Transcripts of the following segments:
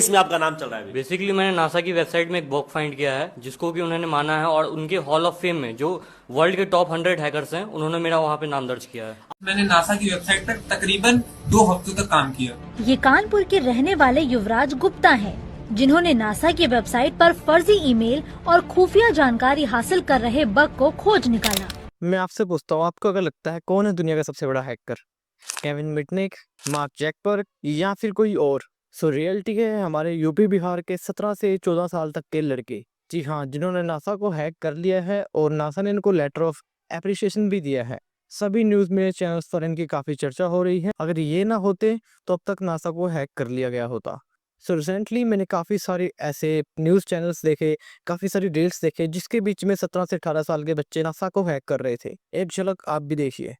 इसमें आपका नाम चल रहा है अभी? बेसिकली मैंने नासा की वेबसाइट में एक बग फाइंड किया है जिसको कि उन्होंने माना है, और उनके हॉल ऑफ फेम में जो वर्ल्ड के टॉप 100 हैकर्स हैं उन्होंने मेरा वहां पे नाम दर्ज किया है। मैंने नासा की वेबसाइट पर तकरीबन 2 हफ्तों तक काम किया। ये कानपुर के रहने वाले युवराज गुप्ता हैं, जिन्होंने नासा की वेबसाइट पर फर्जी ईमेल और खुफिया जानकारी हासिल कर रहे बग को खोज निकाला। मैं आपसे पूछता हूँ, आपको अगर लगता है कौन है दुनिया का सबसे बड़ा हैकर? केविन मिटनिक, मार्क जैकबर्ग या फिर कोई और? सो रियलिटी है हमारे यूपी बिहार के 17 से 14 साल तक के लड़के, जी हाँ, जिन्होंने नासा को हैक कर लिया है और नासा ने इनको लेटर ऑफ एप्रिसिएशन भी दिया है। सभी न्यूज़ मीडिया चैनल्स पर इनकी काफ़ी चर्चा हो रही है। अगर ये ना होते तो अब तक नासा को हैक कर लिया गया होता। सो रिसेंटली मैंने काफ़ी सारे ऐसे न्यूज़ चैनल्स देखे, काफ़ी सारी रील्स देखे जिसके बीच में 17 से 18 साल के बच्चे नासा को हैक कर रहे थे। एक झलक आप भी देखिए।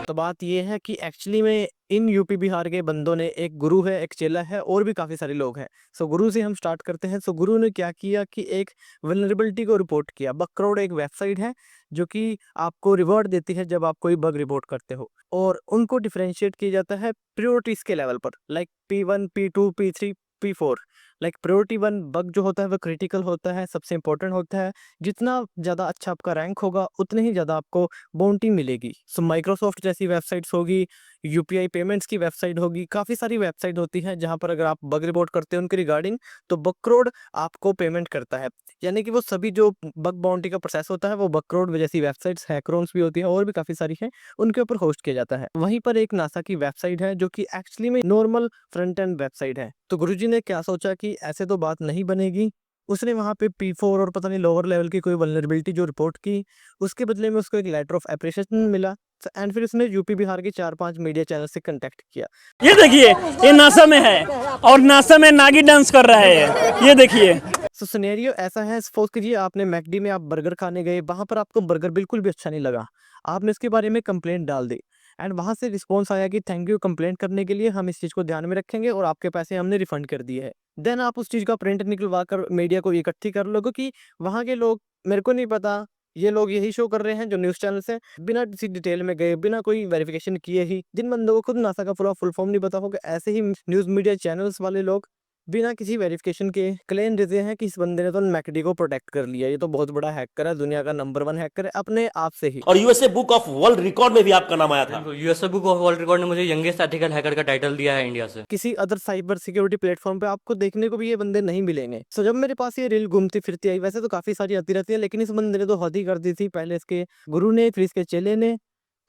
तो बात ये है कि एक्चुअली में इन यूपी बिहार के बंदों ने, एक गुरु है, एक चेला है और भी काफ़ी सारे लोग हैं। सो गुरु से हम स्टार्ट करते हैं। सो गुरु ने क्या किया कि एक वल्नरेबिलिटी को रिपोर्ट किया। बकक्राउड एक वेबसाइट है जो कि आपको रिवॉर्ड देती है जब आप कोई बग रिपोर्ट करते हो, और उनको डिफरेंशिएट किया जाता है प्रायोरिटीज के लेवल पर, like P1, P2, P3, P4। Like priority 1 bug जो होता है वो क्रिटिकल होता है, सबसे इंपॉर्टेंट होता है। जितना ज़्यादा अच्छा आपका रैंक होगा उतने ही ज़्यादा आपको बाउंटी मिलेगी। सो माइक्रोसॉफ्ट जैसी वेबसाइट्स होगी, यूपीआई पेमेंट्स की वेबसाइट होगी, काफ़ी सारी वेबसाइट होती है जहाँ पर अगर आप बग रिपोर्ट करते हो उनके रिगार्डिंग, तो बकक्राउड आपको पेमेंट करता है। यानी कि वो सभी जो बग बाउंटी का प्रोसेस होता है वो बकक्राउड जैसी वेबसाइट्स, हैकरॉन्स भी होती है और भी काफ़ी सारी हैं, उनके ऊपर होस्ट किया जाता है। वहीं पर एक नासा की वेबसाइट है जो कि एक्चुअली में नॉर्मल फ्रंट एंड वेबसाइट है। तो गुरुजी ने क्या सोचा कि ऐसे तो बात नहीं बनेगी। उसने वहाँ पे P4 और पता नहीं लोअर लेवल की कोई वल्नरेबिलिटी जो रिपोर्ट की, उसके बदले में उसको एक लेटर ऑफ एप्रिसिएशन मिला। एंड फिर उसने यूपी बिहार के 4-5 मीडिया चैनल से कांटेक्ट किया। ये देखिए, ये नासा में है और नासा में नागी डांस कर रहा है, ये देखिए। सो सिनेरियो ऐसा है, सपोज कीजिए आपने मैकडी में आप बर्गर खाने गए, वहाँ पर आपको बर्गर बिल्कुल भी अच्छा नहीं लगा, आपने इसके बारे में कंप्लेंट डाल दी एंड वहाँ से रिस्पॉन्स आया कि थैंक यू कंप्लेंट करने के लिए, हम इस चीज़ को ध्यान में रखेंगे और आपके पैसे हमने रिफंड कर दिए है। देन आप उस चीज़ का प्रिंट निकलवा कर मीडिया को इकट्ठी कर लोगे कि वहाँ के लोग, मेरे को नहीं पता, ये लोग यही शो कर रहे हैं जो न्यूज़ चैनल्स हैं, बिना किसी डिटेल में गए, बिना कोई वेरिफिकेशन किए ही, जिन बंदों को खुद नासा का पूरा फुल फॉर्म नहीं पता होगा, ऐसे ही न्यूज़ मीडिया चैनल्स वाले लोग बिना किसी वेरिफिकेशन के क्लेम देते हैं कि इस बंदे ने तो मैकडी को प्रोटेक्ट कर लिया, ये तो बहुत बड़ा हैकर है, दुनिया का नंबर 1 हैकर है, अपने आप से ही। और USA book of world record में भी आपका नाम आया था। USA book of world record ने मुझे यंगेस्ट एथिकल हैकर का टाइटल दिया है इंडिया से। किसी अदर साइबर सिक्योरिटी प्लेटफॉर्म पे आपको देखने को भी ये बंदे नहीं मिलेंगे। सो जब मेरे पास ये रील घूमती फिरती आई, वैसे तो काफी सारी आती रहती है, लेकिन इस बंदे ने तो हद ही कर दी थी, पहले इसके गुरु ने फिर इसके चेले ने।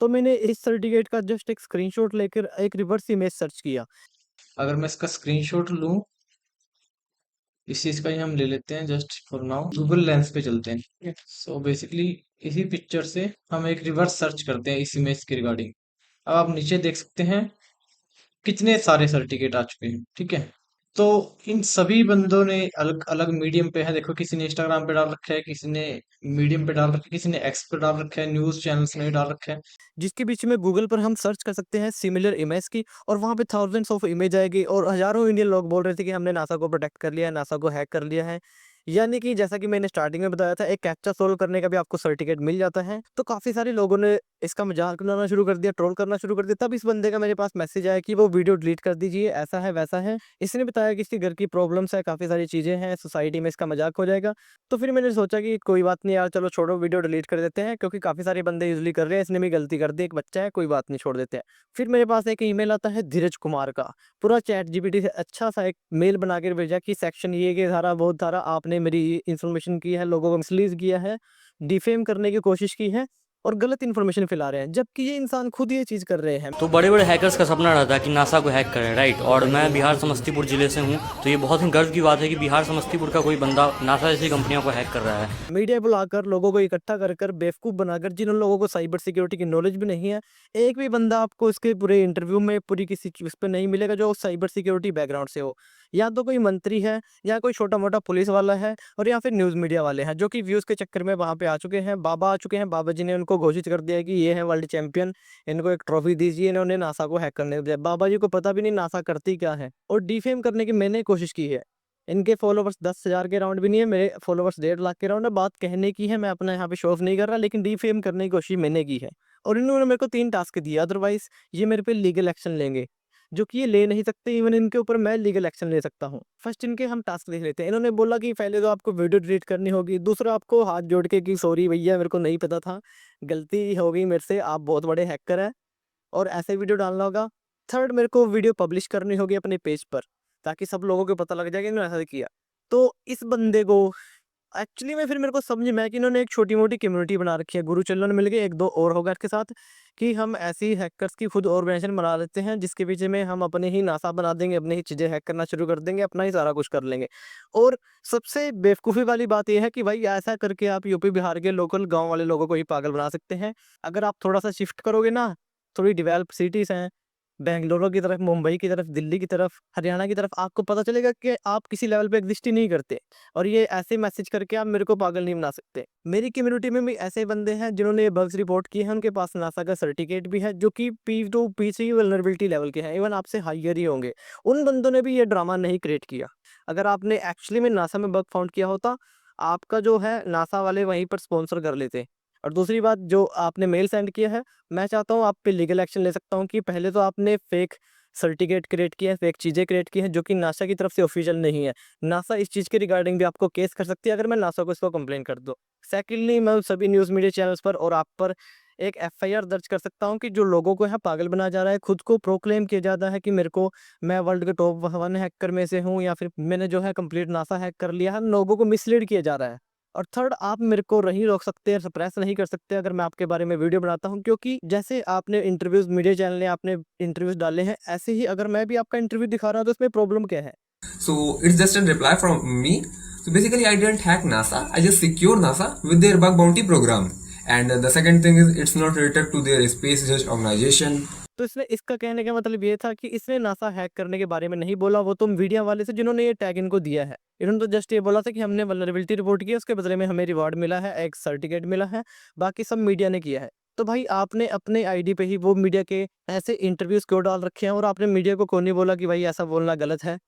तो मैंने इस सर्टिफिकेट का जस्ट एक स्क्रीनशॉट लेकर एक रिवर्स इमेज सर्च किया। अगर मैं इसका स्क्रीनशॉट लूं, इस चीज का ही हम ले लेते हैं just for now. Google lens पे चलते हैं, ठीक है। सो बेसिकली इसी पिक्चर से हम एक रिवर्स सर्च करते हैं इस इमेज के रिगार्डिंग। अब आप नीचे देख सकते हैं कितने सारे सर्टिफिकेट आ चुके हैं, ठीक है। तो इन सभी बंदों ने अलग अलग मीडियम पे है, देखो किसी ने इंस्टाग्राम पे डाल रखा है, किसी ने मीडियम पे डाल रखा है, किसी ने एक्स पे डाल रखा है, न्यूज चैनल्स में डाल रखा है। जिसके बीच में गूगल पर हम सर्च कर सकते हैं सिमिलर इमेज की, और वहाँ पे थाउजेंड्स ऑफ इमेज आएगी, और हजारों इंडियन लोग बोल रहे थे कि हमने नासा को प्रोटेक्ट कर लिया है, नासा को हैक कर लिया है। यानी कि जैसा कि मैंने स्टार्टिंग में बताया था, एक कैप्चा सोल्व करने का भी आपको सर्टिफिकेट मिल जाता है। तो काफी सारे लोगों ने इसका मजाक उड़ाना शुरू कर दिया, ट्रोल करना शुरू कर दिया। तब इस बंदे का मेरे पास मैसेज आया कि वो वीडियो डिलीट कर दीजिए, ऐसा है वैसा है। इसने बताया कि इसके घर की प्रॉब्लम्स है, काफी सारी चीजें हैं, सोसाइटी में इसका मजाक हो जाएगा। तो फिर मैंने सोचा कि कोई बात नहीं यार, चलो छोड़ो, वीडियो डिलीट कर देते हैं, क्योंकि काफी सारे बंदे यूजली कर रहे हैं, इसने भी गलती कर दी, एक बच्चा है, कोई बात नहीं, छोड़ देते हैं। फिर मेरे पास एक ईमेल आता है धीरज कुमार का, पूरा चैट जीपीटी से अच्छा सा एक मेल बना कर भेजा कि सेक्शन ये धारा वो धारा, आपने मेरी इंफॉर्मेशन की है, लोगों को मिसलीड किया है, डिफेम करने की कोशिश की है और गलत इन्फॉर्मेशन फैला रहे हैं, जबकि ये इंसान खुद ये चीज कर रहे हैं। तो बड़े बड़े हैकर्स का सपना रहता है कि नासा को हैक करें, राइट। और मैं बिहार समस्तीपुर जिले से हूँ, तो ये बहुत ही गर्व की बात है कि बिहार समस्तीपुर का कोई बंदा नासा जैसी कंपनियों को हैक कर रहा है। मीडिया बुलाकर लोगों को इकट्ठा कर बेवकूफ बनाकर, जिन लोगों को साइबर सिक्योरिटी की नॉलेज भी नहीं है, एक भी बंदा आपको इसके पूरे इंटरव्यू में पूरी किसी चीज पे नहीं मिलेगा जो साइबर सिक्योरिटी बैकग्राउंड से हो। या तो कोई मंत्री है, या कोई छोटा मोटा पुलिस वाला है, और या फिर न्यूज मीडिया वाले हैं जो कि व्यूज के चक्कर में वहां पे आ चुके हैं। बाबा आ चुके हैं, बाबा जी ने उनको घोषित कर दिया कि ये है वर्ल्ड चैंपियन, इनको एक ट्रॉफी दीजिए। इन्होंने नासा को हैक करने दिया, बाबा जी को पता भी नहीं नासा करती क्या है। और डिफेम करने की मैंने कोशिश की है। इनके फॉलोवर्स 10,000 के राउंड भी नहीं है, मेरे फॉलोवर्स 1.5 लाख के राउंड है। बात कहने की है, मैं अपना यहाँ पे शो ऑफ नहीं कर रहा, लेकिन डिफेम करने की कोशिश मैंने की है। और इन्होंने मेरे को 3 टास्क दिए, अदरवाइज़ ये मेरे पे लीगल एक्शन लेंगे, जो कि ये ले नहीं सकते। इवन इनके ऊपर मैं लीगल एक्शन ले सकता हूँ। फर्स्ट इनके हम टास्क देख लेते हैं। इन्होंने बोला कि पहले तो आपको वीडियो डिलीट करनी होगी, दूसरा आपको हाथ जोड़ के कि सॉरी भैया मेरे को नहीं पता था, गलती हो गई मेरे से, आप बहुत बड़े हैकर हैं और ऐसे वीडियो डालना होगा। थर्ड मेरे को वीडियो पब्लिश करनी होगी अपने पेज पर, ताकि सब लोगों को पता लग जाए कि इन्होंने ऐसा किया। तो इस बंदे को एक्चुअली में फिर मेरे को समझ में आया कि इन्होंने एक छोटी-मोटी कम्युनिटी बना रखी है। गुरु चैनल मिल गए 1-2 और होगा इसके साथ, कि हम ऐसी हैकर्स की खुद ऑर्गेनाइजेशन बना लेते हैं, जिसके पीछे में हम अपने ही नासा बना देंगे, अपनी ही चीज़ें हैक करना शुरू कर देंगे, अपना ही सारा कुछ कर लेंगे। और सबसे बेवकूफ़ी वाली बात ये है कि भाई ऐसा करके आप यूपी बिहार के लोकल गाँव वाले लोगों को ही पागल बना सकते हैं। अगर आप थोड़ा-सा शिफ्ट करोगे ना, थोड़ी डेवलप सिटीज़ हैं, बेंगलुरु की तरफ, मुंबई की तरफ, दिल्ली की तरफ, हरियाणा की तरफ, आपको पता चलेगा कि आप किसी लेवल पे एग्जिस्ट ही नहीं करते। और ये ऐसे मैसेज करके आप मेरे को पागल नहीं बना सकते। मेरी कम्युनिटी में भी ऐसे बंदे हैं जिन्होंने ये बग्स रिपोर्ट किए हैं, उनके पास नासा का सर्टिफिकेट भी है, जो कि P2 P3 वल्नरेबिलिटी लेवल के हैं, इवन आपसे हायर ही होंगे। उन बंदों ने भी ये ड्रामा नहीं क्रिएट किया। अगर आपने एक्चुअली में नासा में बग फाउंड किया होता, आपका जो है नासा वाले वहीं पर स्पॉन्सर कर लेते। और दूसरी बात, जो आपने मेल सेंड किया है, मैं चाहता हूँ आप पे लीगल एक्शन ले सकता हूँ कि पहले तो आपने फेक सर्टिफिकेट क्रिएट किया है, फेक चीज़ें क्रिएट की हैं, जो कि नासा की तरफ से ऑफिशियल नहीं है। नासा इस चीज़ के रिगार्डिंग भी आपको केस कर सकती है, अगर मैं नासा को इसको कंप्लेन कर दूँ। सेकंडली, मैं सभी न्यूज़ मीडिया चैनल्स पर और आप पर एक एफआईआर दर्ज कर सकता हूँ कि जो लोगों को यहाँ पागल बनाया जा रहा है, खुद को प्रोक्लेम किया जाता है कि मेरे को, मैं वर्ल्ड के टॉप 1 हैकर में से हूँ, या फिर मैंने जो है कंप्लीट नासा हैक कर लिया है, लोगों को मिसलीड किया जा रहा है। और थर्ड, आप मेरे को नहीं रोक सकते, सप्रेस नहीं कर सकते अगर मैं आपके बारे में वीडियो बनाता हूँ, क्योंकि जैसे आपने इंटरव्यूज़, मीडिया चैनल ने आपने इंटरव्यूज़ डाले हैं, ऐसे ही अगर मैं भी आपका इंटरव्यू दिखा रहा हूँ तो इसमें प्रॉब्लम क्या है? So it's just a reply from me. So basically, I didn't hack NASA. I just secured NASA with their bug bounty program. And the second thing is, it's not related to their space research organization. तो इसने, इसका कहने का मतलब ये था कि इसने नासा हैक करने के बारे में नहीं बोला, वो तो मीडिया वाले से जिन्होंने ये टैग इनको दिया है। इन्होंने तो जस्ट ये बोला था कि हमने वल्नरेबिलिटी रिपोर्ट की है, उसके बदले में हमें रिवार्ड मिला है, एक सर्टिफिकेट मिला है, बाकी सब मीडिया ने किया है। तो भाई आपने अपने आईडी पे ही वो मीडिया के ऐसे इंटरव्यूज़ क्यों डाल रखे हैं, और आपने मीडिया को क्यों नहीं बोला कि भाई ऐसा बोलना गलत है?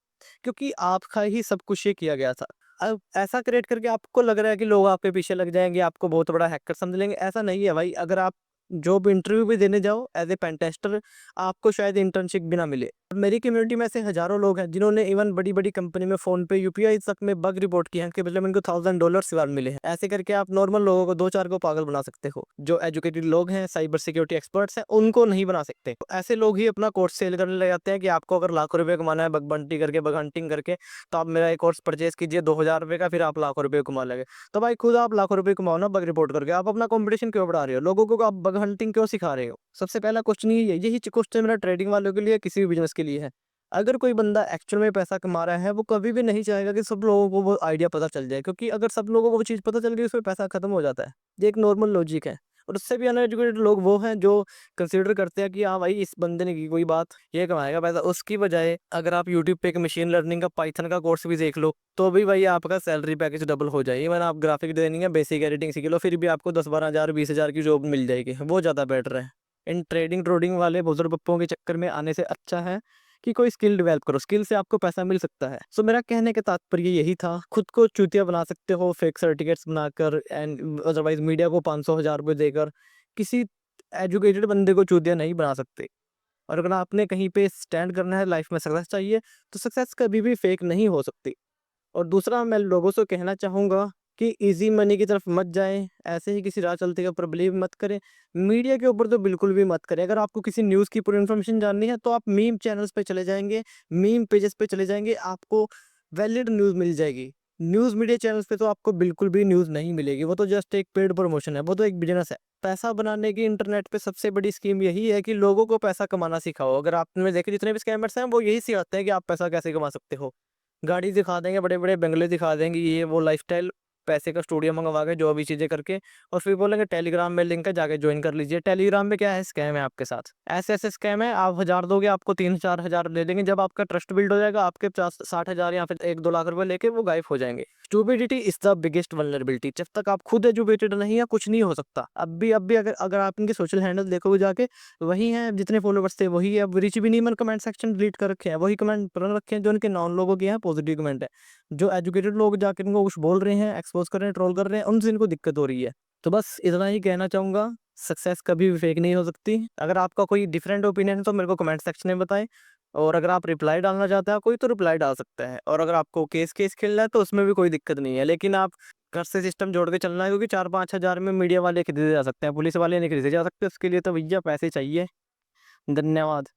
क्योंकि आपका ही सब कुछ ये किया गया था। अब ऐसा क्रिएट करके आपको लग रहा है कि लोग आपके पीछे लग जाएँगे, आपको बहुत बड़ा हैकर समझ लेंगे, ऐसा नहीं है भाई। अगर आप जॉब इंटरव्यू भी देने जाओ एज़ ए पेन टेस्टर, आपको शायद इंटर्नशिप भी ना मिले। और मेरी कम्युनिटी में ऐसे हज़ारों लोग हैं जिन्होंने इवन बड़ी-बड़ी कंपनी में, फ़ोन पे, यूपीआई तक में बग रिपोर्ट किए हैं, के बदले में उनको $1000 रिवार्ड मिले हैं। ऐसे करके आप नॉर्मल लोगों को 2-4 को पागल बना सकते हो। जो एजुकेटेड लोग हैं, साइबर सिक्योरिटी एक्सपर्ट्स हैं, उनको नहीं बना सकते। तो ऐसे लोग ही अपना कोर्स सेल करने लग जाते हैं कि आपको अगर लाखों रुपए कमाना है बग बंटी करके, बग हंटिंग करके, तो आप मेरा एक कोर्स परचेज़ कीजिए ₹2000 का, फिर आप लाखों रुपए कमा लोगे। तो भाई खुद आप लाखों रुपए कमाओ ना बग रिपोर्ट करके, आप अपना कॉम्पिटिशन क्यों बढ़ा रहे हो? लोगों को आप बग हंटिंग क्यों सिखा रहे हो? सबसे पहला क्वेश्चन यही है, यही क्वेश्चन मेरा ट्रेडिंग वालों के लिए, किसी भी बिज़नेस के लिए है। अगर कोई बंदा एक्चुअल में पैसा कमा रहा है, वो कभी भी नहीं चाहेगा कि सब लोगों को वो आइडिया पता चल जाए, क्योंकि अगर सब लोगों को वो चीज़ पता चल गई, उसमें पैसा खत्म हो जाता है। ये एक नॉर्मल लॉजिक है। और उससे भी अनएजुकेटेड लोग वो हैं जो कंसीडर करते हैं कि हाँ भाई, इस बंदे ने की कोई बात, ये कमाएगा पैसा। उसकी बजाय अगर आप यूट्यूब पे एक मशीन लर्निंग का, पाइथन का कोर्स भी देख लो, तो भी भाई आपका सैलरी पैकेज डबल हो जाए। इवन आप ग्राफिक डिजाइनिंग या बेसिक एडिटिंग सीख लो, फिर भी आपको 10-12 हज़ार, 20 हज़ार की जॉब मिल जाएगी। वो ज़्यादा बेटर है। इन ट्रेडिंग ट्रोडिंग वाले बुजुर्ग पप्पों के चक्कर में आने से अच्छा है कि कोई स्किल डेवलप करो, स्किल से आपको पैसा मिल सकता है। सो मेरा कहने का तात्पर्य यही था, खुद को चूतिया बना सकते हो फेक सर्टिफिकेट्स बनाकर, एंड अदरवाइज मीडिया को 500-1000 रुपये देकर। किसी एजुकेटेड बंदे को चूतिया नहीं बना सकते। और अगर आपने कहीं पे स्टैंड करना है, लाइफ में सक्सेस चाहिए, तो सक्सेस कभी भी फेक नहीं हो सकती। और दूसरा, मैं लोगों से कहना चाहूँगा कि ईज़ी मनी की तरफ मत जाएँ, ऐसे ही किसी राह चलते के ऊपर बिलीव मत करें। मीडिया के ऊपर तो बिल्कुल भी मत करें। अगर आपको किसी न्यूज़ की पूरी इन्फॉर्मेशन जाननी है, तो आप मीम चैनल्स पे चले जाएँगे, मीम पेजेस पे चले जाएँगे, आपको वैलिड न्यूज़ मिल जाएगी। न्यूज़ मीडिया चैनल्स पे तो आपको बिल्कुल भी न्यूज़ नहीं मिलेगी, वो तो जस्ट एक पेड प्रमोशन है, वो तो एक बिज़नेस है। पैसा बनाने की इंटरनेट पे सबसे बड़ी स्कीम यही है कि लोगों को पैसा कमाना सिखाओ। अगर आपने देखे जितने भी स्कैमर्स हैं, वो यही सिखाते हैं कि आप पैसा कैसे कमा सकते हो। गाड़ी दिखा देंगे, बड़े-बड़े बंगले दिखा देंगे, ये वो लाइफ़स्टाइल, पैसे का स्टूडियो मंगवा के जो भी चीज़ें करके, और फिर बोलेंगे टेलीग्राम में लिंक है, जाके ज्वाइन कर लीजिए। टेलीग्राम में क्या है, स्कैम है आपके साथ। ऐसे-ऐसे स्कैम है, आप 1000 दोगे, आपको 3-4 हज़ार दे देंगे। जब आपका ट्रस्ट बिल्ड हो जाएगा, आपके 50-60 हज़ार या फिर 1-2 लाख रुपए लेके वो गायब हो जाएँगे। Stupidity is the biggest vulnerability. जब तक आप खुद एजुकेटेड नहीं है, कुछ नहीं हो सकता। अब भी अगर अगर आप इनके सोशल हैंडल देखोगे जाके, वही हैं जितने फॉलोवर्स थे, वही है। अब रिच भी नहीं, मैंने कमेंट सेक्शन डिलीट कर रखे हैं, वही कमेंट रन रखे हैं जो इनके नॉन लोगों के हैं, पॉजिटिव कमेंट है। जो एजुकेटेड लोग जाके इनको कुछ बोल रहे हैं, एक्सपोज़ कर रहे हैं, ट्रोल कर रहे हैं, उनसे इनको दिक्कत हो रही है। तो बस इतना ही कहना चाहूँगा, सक्सेस कभी भी फेक नहीं हो सकती। अगर आपका कोई डिफरेंट ओपिनियन है तो मेरे को कमेंट सेक्शन में बताएं, और अगर आप रिप्लाई डालना चाहते हैं कोई तो रिप्लाई डाल सकते हैं, और अगर आपको केस केस खेलना है तो उसमें भी कोई दिक्कत नहीं है, लेकिन आप घर से सिस्टम जोड़ के चलना है, क्योंकि 4-5 हज़ार में मीडिया वाले खरीदे जा सकते हैं, पुलिस वाले नहीं खरीदे जा सकते। उसके लिए तो भैया पैसे चाहिए। धन्यवाद।